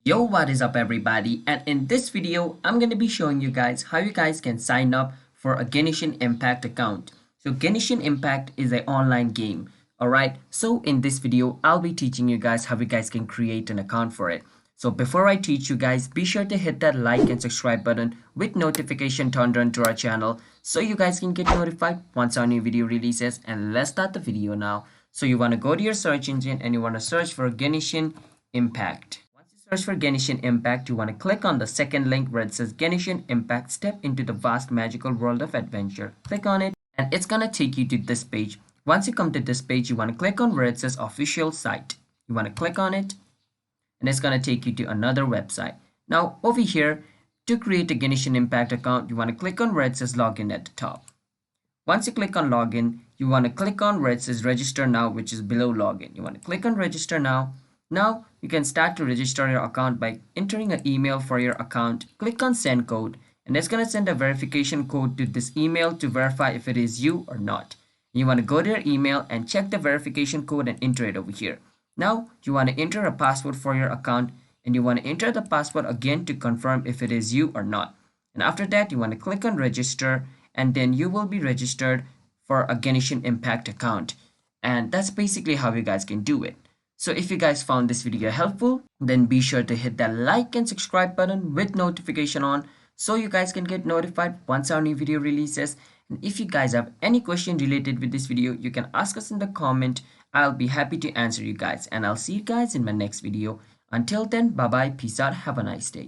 Yo, what is up everybody, and in this video I'm going to be showing you guys how you guys can sign up for a Genshin Impact account. So Genshin Impact is an online game. Alright, so in this video I'll be teaching you guys how you guys can create an account for it. So before I teach you guys, be sure to hit that like and subscribe button with notification turned on to our channel so you guys can get notified once our new video releases. And let's start the video now. So you want to go to your search engine and you want to search for Genshin Impact. Search for Genshin Impact, you want to click on the second link where it says Genshin Impact Step into the Vast Magical World of Adventure. Click on it and it's going to take you to this page. Once you come to this page, you want to click on where it says Official Site. You want to click on it and it's going to take you to another website. Now over here, to create a Genshin Impact account, you want to click on where it says Login at the top. Once you click on Login, you want to click on where it says Register Now, which is below Login. You want to click on Register Now. Now you can start to register your account by entering an email for your account. Click on send code and it's going to send a verification code to this email to verify if it is you or not. You want to go to your email and check the verification code and enter it over here. Now you want to enter a password for your account and you want to enter the password again to confirm if it is you or not. And after that you want to click on register and then you will be registered for a Genshin Impact account. And that's basically how you guys can do it. So if you guys found this video helpful, then be sure to hit that like and subscribe button with notification on so you guys can get notified once our new video releases. And if you guys have any question related with this video, you can ask us in the comment. I'll be happy to answer you guys, and I'll see you guys in my next video. Until then, bye bye, peace out, have a nice day.